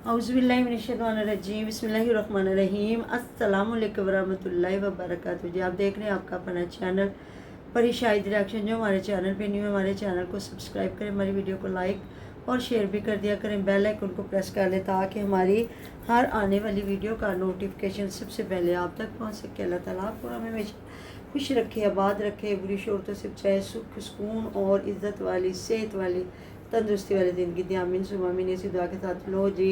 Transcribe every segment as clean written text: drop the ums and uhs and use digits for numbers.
औज़ुबिल्लाहिमिनश्शैतानिर्रजीम बिस्मिल्लाहिर्रहमानिर्रहीम अस्सलाम वालेकुम वरहमतुल्लाहि वबरकातुहू। जी आप देख रहे हैं आपका अपना चैनल परी शाहिद रिएक्शन। जो हमारे चैनल पे न्यू है हमारे चैनल को सब्सक्राइब करें, हमारी वीडियो को लाइक और शेयर भी कर दिया करें, बेल आइकन को प्रेस कर लें ताकि हमारी हर आने वाली वीडियो का नोटिफिकेशन सबसे पहले आप तक पहुँच सके। अल्लाह ताला आपको हमेशा खुश रखे, आबाद रखे, बुरी शोरतों से बचाए, सुख सुकून और इज़्ज़त वाली सेहत वाली तंदुरुस्ती वाले ज़िंदगी दी। आमीन सुबह आमीन। इसी दुआ के साथ लो जी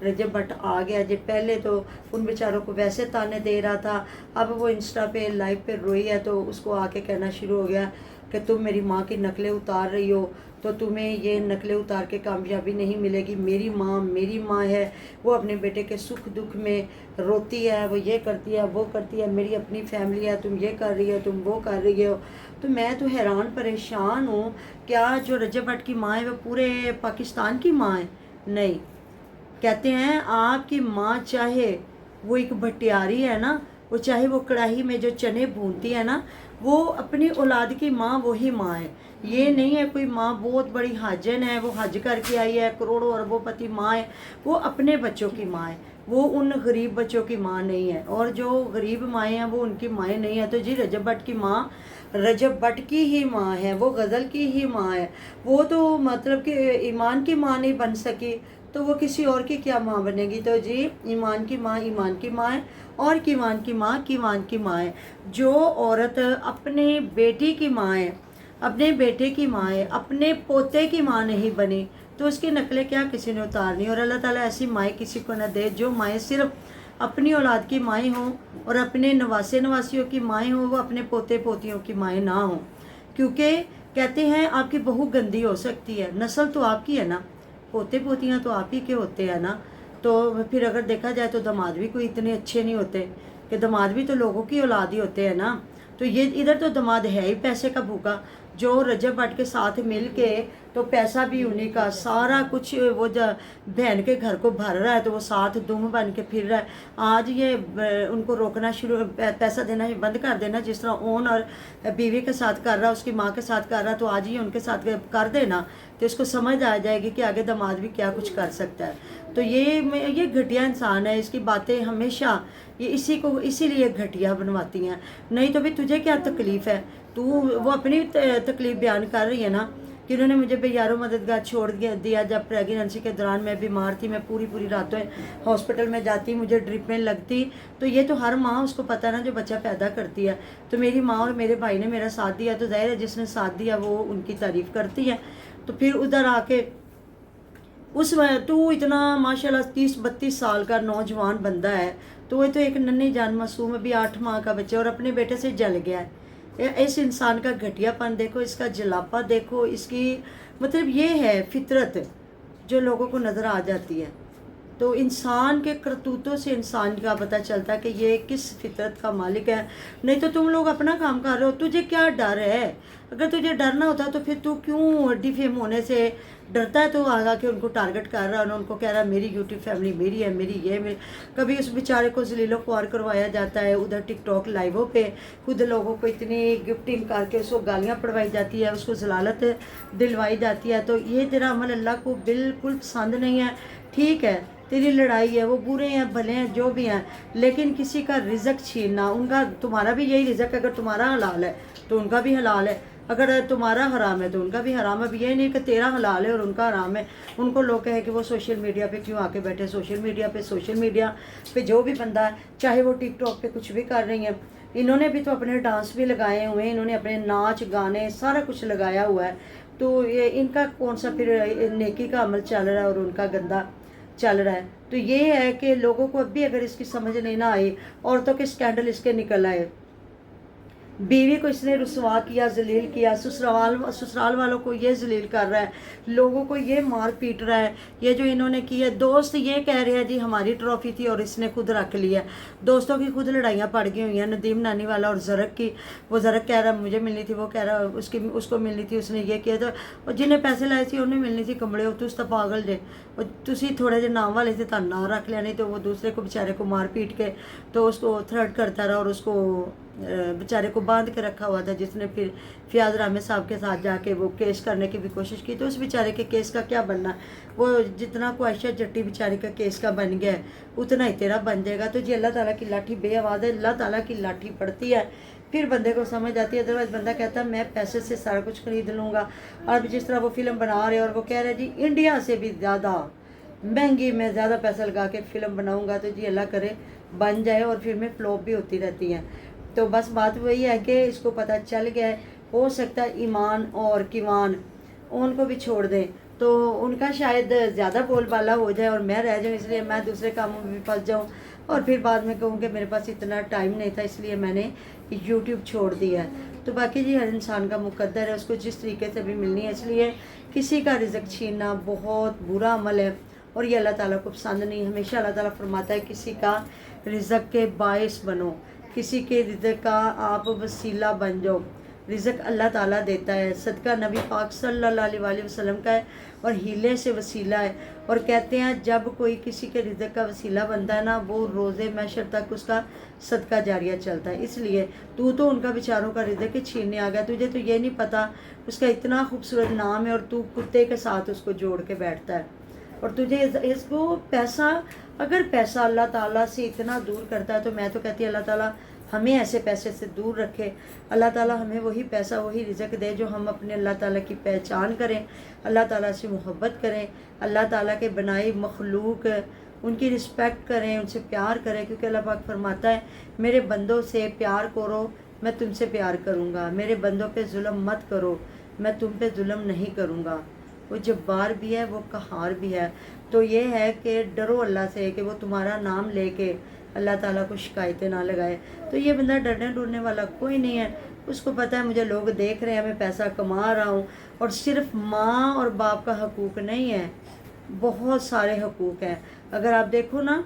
रजब भट्ट आ गया जी। पहले तो उन बेचारों को वैसे ताने दे रहा था, अब वो इंस्टा पे लाइव पे रोई है तो उसको आके कहना शुरू हो गया कि तुम मेरी माँ की नकलें उतार रही हो तो तुम्हें ये नकलें उतार के कामयाबी नहीं मिलेगी। मेरी माँ है, वो अपने बेटे के सुख दुख में रोती है, वो ये करती है वो करती है, मेरी अपनी फैमिली है, तुम ये कर रही हो तुम वो कर रही हो। तो मैं तो हैरान परेशान हूँ, क्या जो रजब भट्ट की माँ है वो पूरे पाकिस्तान की माँ है? नहीं, कहते हैं आपकी माँ चाहे वो एक भटियारी है ना, वो चाहे वो कढ़ाई में जो चने भूनती है ना, वो अपनी औलाद की माँ वही माँ है। ये नहीं है कोई माँ बहुत बड़ी हाजन है, वो हज करके आई है, करोड़ों अरबोपति माँ है, वो अपने बच्चों की माँ है, वो उन गरीब बच्चों की माँ नहीं है। और जो गरीब माएँ हैं वो उनकी माएँ नहीं है। तो जी रजब भट्ट की माँ रजब भट्ट की ही माँ है, वो गज़ल की ही माँ है। वो तो मतलब कि ईमान की माँ नहीं बन सकी तो वो किसी और की क्या माँ बनेगी? तो जी ईमान की माँ है और कीवान की माँ की माँ है। जो औरत अपने बेटी की माँ है, अपने बेटे की माँ है, अपने पोते की माँ नहीं बनी तो उसकी नकलें क्या किसी ने उतारनी। और अल्लाह ताला ऐसी माएँ किसी को न दे जो माएँ सिर्फ अपनी औलाद की माएँ हों और अपने नवासे नवासियों की माएँ हों, वो अपने पोते पोतियों की माएँ ना हों। क्योंकि कहते हैं आपकी बहू गंदी हो सकती है, नस्ल तो आपकी है ना, पोते पोतियाँ तो आप ही के होते हैं ना। तो फिर अगर देखा जाए तो दामाद भी कोई इतने अच्छे नहीं होते, कि दामाद भी तो लोगों की औलाद ही होते हैं ना। तो ये इधर तो दामाद है ही पैसे का भूखा, जो रजब भट्ट के साथ मिल के तो पैसा भी उन्हीं का, सारा कुछ वो बहन के घर को भर रहा है तो वो साथ दुम बन के फिर रहा है। आज ये उनको रोकना शुरू, पैसा देना बंद कर देना, जिस तरह ओन और बीवी के साथ कर रहा, उसकी माँ के साथ कर रहा, तो आज ये उनके साथ कर देना तो इसको समझ आ जाएगी कि आगे दामाद भी क्या कुछ कर सकता है। तो ये घटिया इंसान है, इसकी बातें हमेशा ये इसीलिए घटिया बनवाती हैं। नहीं तो भी तुझे क्या तकलीफ़ है? तू वो अपनी तकलीफ़ बयान कर रही है ना कि उन्होंने मुझे बेयारो मददगार छोड़ दिया जब प्रेगनेंसी के दौरान मैं बीमार थी, मैं पूरी रातों हॉस्पिटल में जाती, मुझे ड्रिपें लगती। तो ये तो हर माँ उसको पता है ना जो बच्चा पैदा करती है। तो मेरी माँ और मेरे भाई ने मेरा साथ दिया तो ज़ाहिर है जिसने साथ दिया वो उनकी तारीफ़ करती है। तो फिर उधर आके उस तू इतना माशाल्लाह 30-32 साल का नौजवान बंदा है, तो वो तो एक नन्ही जान मासूम अभी 8 माह का बच्चा और अपने बेटे से जल गया है। इस इंसान का घटियापन देखो, इसका जलापा देखो, इसकी मतलब ये है फितरत जो लोगों को नज़र आ जाती है। तो इंसान के करतूतों से इंसान का पता चलता है कि ये किस फितरत का मालिक है। नहीं तो तुम लोग अपना काम कर रहे हो, तुझे क्या डर है? अगर तुझे डरना होता तो फिर तू क्यों डिफेम होने से डरता है? तो आगा के उनको टारगेट कर रहा है और उनको कह रहा है मेरी यूट्यूब फैमिली मेरी है, मेरी ये मेरी। कभी उस बेचारे को जलीलो ख्वार करवाया जाता है, उधर टिकटॉक लाइवों पे खुद लोगों को इतनी गिफ्टिंग करके उसको गालियाँ पड़वाई जाती है, उसको जलालत दिलवाई जाती है। तो ये तेरा अमल अल्लाह को बिल्कुल पसंद नहीं है। ठीक है, तेरी लड़ाई है, वो बुरे हैं भले हैं जो भी हैं, लेकिन किसी का रिज़्क छीनना, उनका तुम्हारा भी यही रिज़्क, अगर तुम्हारा हलाल है तो उनका भी हलाल है, अगर तुम्हारा हराम है तो उनका भी हराम है। अब ये नहीं कि तेरा हलाल है और उनका हराम है। उनको लोग कहे कि वो सोशल मीडिया पे क्यों आके बैठे, सोशल मीडिया पे जो भी बंदा है, चाहे वो टिकटॉक पे कुछ भी कर रही हैं, इन्होंने भी तो अपने डांस भी लगाए हुए हैं, इन्होंने अपने नाच गाने सारा कुछ लगाया हुआ है। तो ये इनका कौन सा फिर नेकी का अमल चल रहा है और उनका गंदा चल रहा है? तो ये है कि लोगों को अब भी अगर इसकी समझ नहीं ना आई, औरतों के स्कैंडल इसके निकल आए, बीवी को इसने रुसवा किया, जलील किया, ससुराल वालों को ये जलील कर रहा है, लोगों को ये मार पीट रहा है। ये जो इन्होंने किया, दोस्त ये कह रहे हैं जी हमारी ट्रॉफी थी और इसने खुद रख लिया। दोस्तों की खुद लड़ाइयाँ पड़ गई हुई हैं, नदीम नानी वाला और ज़रक की। वो ज़रक कह रहा मुझे मिलनी थी, वो कह रहा उसको मिलनी थी, उसने ये किया। तो और जिन्हें पैसे लाए थे उन्हें मिलनी थी। कमले हो तुस तो पागल जे, तुसी थोड़े जे नाम वाले थे तो ना रख लिया, नहीं तो वो दूसरे को बेचारे को मार पीट के तो उसको थ्रेट करता रहा और उसको बेचारे को बांध के रखा हुआ था, जिसने फिर फयाज रामे साहब के साथ जाके वो केस करने की भी कोशिश की, तो उस बेचारे के केस का क्या बनना, वो जितना को आयशा जट्टी बेचारी का केस का बन गया है उतना ही तेरा बन जाएगा। तो जी अल्लाह ताला की लाठी बेआवाज़ है, अल्लाह ताला की लाठी पड़ती है फिर बंदे को समझ आती है। अदरवाइज बंदा कहता है मैं पैसे से सारा कुछ खरीद लूँगा। और जिस तरह वो फिल्म बना रहे हैं और वो कह रहे हैं जी इंडिया से भी ज़्यादा महंगी, मैं ज़्यादा पैसा लगा के फ़िल्म बनाऊँगा, तो जी अल्लाह करे बन जाए, और फिल्में फ्लॉप भी होती रहती हैं। तो बस बात वही है कि इसको पता चल गया है, हो सकता है ईमान और किवान उनको भी छोड़ दें तो उनका शायद ज़्यादा बोलबाला हो जाए और मैं रह जाऊँ, इसलिए मैं दूसरे कामों में भी फंस जाऊँ और फिर बाद में कहूँ कि मेरे पास इतना टाइम नहीं था इसलिए मैंने यूट्यूब छोड़ दिया है। तो बाकी जी हर इंसान का मुकद्दर है, उसको जिस तरीके से भी मिलनी है, इसलिए किसी का रिज़्क छीनना बहुत बुरा अमल है और ये अल्लाह ताला को पसंद नहीं। हमेशा अल्लाह ताला फरमाता है किसी का रिज़्क के बाइस बनो, किसी के रिज़्क का आप वसीला बन जाओ। रिज़्क अल्लाह ताला देता है, सदका नबी पाक सल्लल्लाहु अलैहि वसल्लम का है और हीले से वसीला है। और कहते हैं जब कोई किसी के रिज़्क का वसीला बनता है ना, वो रोज़े महशर तक उसका सदका जारिया चलता है। इसलिए तू तो उनका बेचारों का रिज़्क छीनने आ गया, तुझे तो ये नहीं पता उसका इतना खूबसूरत नाम है और तू कुत्ते के साथ उसको जोड़ के बैठता है। और तुझे इसको पैसा, अगर पैसा अल्लाह ताला से इतना दूर करता है तो मैं तो कहती है अल्लाह ताला हमें ऐसे पैसे से दूर रखे। अल्लाह ताला हमें वही पैसा वही रिज़्क दे जो हम अपने अल्लाह ताला की पहचान करें, अल्लाह ताला से मोहब्बत करें, अल्लाह ताला के बनाई मखलूक उनकी रिस्पेक्ट करें, उनसे प्यार करें। क्योंकि अल्लाह पाक फरमाता है मेरे बंदों से प्यार करो मैं तुमसे प्यार करूँगा, मेरे बंदों पे जुल्म मत करो मैं तुम पे जुल्म नहीं करूँगा। वो जब्बार भी है, वो कहार भी है। तो ये है कि डरो अल्लाह से कि वो तुम्हारा नाम लेके अल्लाह ताला को शिकायतें ना लगाए। तो ये बंदा डरने डरने वाला कोई नहीं है, उसको पता है मुझे लोग देख रहे हैं, मैं पैसा कमा रहा हूँ। और सिर्फ माँ और बाप का हकूक़ नहीं है, बहुत सारे हकूक़ हैं। अगर आप देखो ना,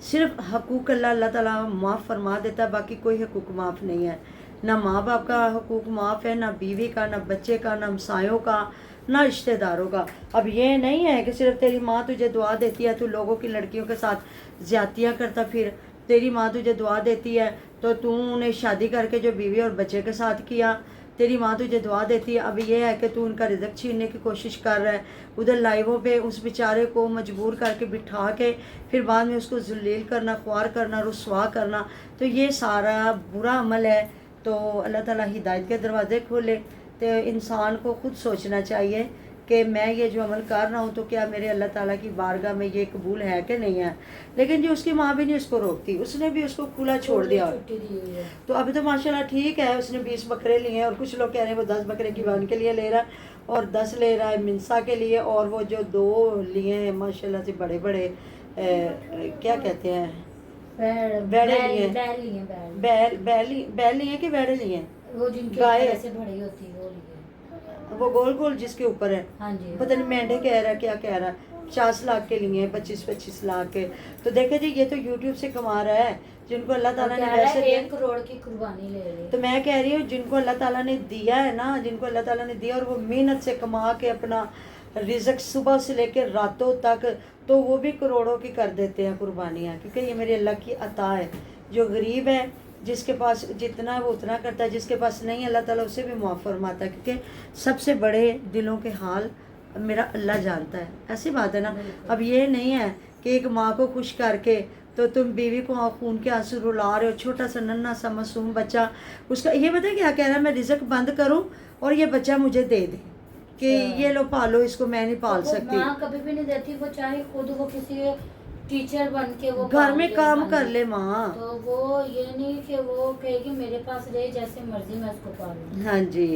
सिर्फ हकूक़ अल्लाह ताला माफ़ फरमा देता है, बाकी कोई हकूक़ माफ़ नहीं है। ना माँ बाप का हकूक़ माफ़ है, ना बीवी का, ना बच्चे का, ना हमसायों का, ना रिश्तेदारों का। अब ये नहीं है कि सिर्फ तेरी माँ तुझे दुआ देती है, तू लोगों की लड़कियों के साथ ज़्यादतियाँ करता, फिर तेरी माँ तुझे दुआ देती है तो तू उन्हें शादी करके जो बीवी और बच्चे के साथ किया, तेरी माँ तुझे दुआ देती है। अब ये है कि तू उनका रिज़्क छीनने की कोशिश कर रहा है, उधर लाइवों पे उस बेचारे को मजबूर करके बिठा के फिर बाद में उसको ज़लील करना, ख्वार करना, रुसवा करना, तो ये सारा बुरा अमल है। तो अल्लाह ताला हिदायत के दरवाज़े खोले। तो इंसान को खुद सोचना चाहिए कि मैं ये जो अमल कर रहा हूँ तो क्या मेरे अल्लाह ताला की बारगाह में ये कबूल है कि नहीं है। लेकिन जो उसकी माँ भी नहीं उसको रोकती, उसने भी उसको खुला छोड़ दिया। तो अभी तो माशाल्लाह ठीक है, उसने 20 बकरे लिए हैं और कुछ लोग कह रहे हैं वो 10 बकरे की वान के लिए ले रहा है और 10 ले रहा है मिनसा के लिए, और वो जो 2 लिए हैं माशाल्लाह से बड़े बड़े क्या कहते हैं, बैल लिए कि बैड़े लिए, वो जिनके गाय ऐसे बड़ी होती है वो लिए, वो गोल गोल जिसके ऊपर है। हाँ जी, पता नहीं मेंढे कह रहा है क्या कह रहा है, 50 लाख के लिए 25-25 लाख के। तो देखे जी ये तो यूट्यूब से कमा रहा है, जिनको अल्लाह ताला ने वैसे 1 करोड़ की कुर्बानी ले ली। तो मैं कह रही हूँ जिनको अल्लाह ताला ने दिया है ना, जिनको अल्लाह ताला ने दिया और वो मेहनत से कमा के अपना रिज़्क सुबह से लेकर रातों तक, तो वो भी करोड़ों की कर देते हैं कुर्बानियाँ, क्योंकि ये मेरे अल्लाह की अता है। जो गरीब है जिसके पास जितना है वो उतना करता है, जिसके पास नहीं अल्लाह ताला उसे भी मुआफ़ फरमाता है, क्योंकि सबसे बड़े दिलों के हाल मेरा अल्लाह जानता है। ऐसी बात है ना। अब ये नहीं है कि एक माँ को खुश करके तो तुम बीवी को खून के आंसू रुला रहे हो, छोटा सा नन्हा सा मासूम बच्चा, उसका ये बताए क्या कह रहा है, मैं रिज़्क बंद करूं और ये बच्चा मुझे दे दे कि ये लो पालो इसको, मैं नहीं पाल सकती। माँ कभी भी नहीं देती, वो चाहे खुद वो किसी टीचर बन के वो घर में काम कर ले माँ, तो वो ये नहीं कि वो कहेगी मेरे पास रहे जैसे मर्जी मैं उसको पालूं। हाँ जी,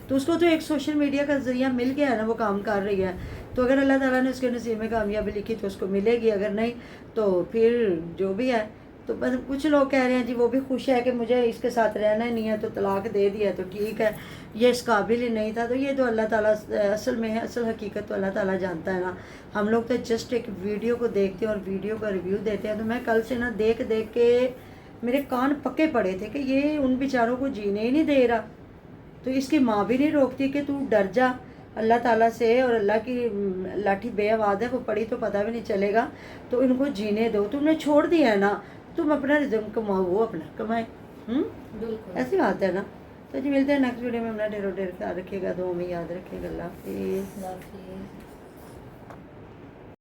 तो उसको तो एक सोशल मीडिया का जरिया मिल गया है ना, वो काम कर रही है। तो अगर अल्लाह ताला ने उसके नसीब में कामयाबी लिखी तो उसको मिलेगी, अगर नहीं तो फिर जो भी है। तो बस कुछ लोग कह रहे हैं जी वो भी खुश है कि मुझे इसके साथ रहना ही नहीं है तो तलाक दे दिया, तो ठीक है, ये इस काबिल ही नहीं था। तो ये तो अल्लाह ताला असल में है, असल हकीकत तो अल्लाह ताला जानता है ना। हम लोग तो जस्ट एक वीडियो को देखते हैं और वीडियो का रिव्यू देते हैं। तो मैं कल से ना देख देख के मेरे कान पक्के पड़े थे कि ये उन बेचारों को जीने ही नहीं दे रहा। तो इसकी माँ भी नहीं रोकती कि तू डर जा अल्लाह ताला से, और अल्लाह की लाठी बेआवाज़ है, वो पड़ी तो पता भी नहीं चलेगा, तो इनको जीने दो। तुमने छोड़ दिया है ना, तुम अपना रिज़्क कमाओ, वो अपना कमाए। बिल्कुल। ऐसी बात है ना। तो जी मिलते हैं नेक्स्ट वीडियो में। अपना ढेरों ढेर ख्याल रखिएगा, दुआ में याद रखिएगा। अल्लाह हाफिज़। अल्लाह हाफिज़।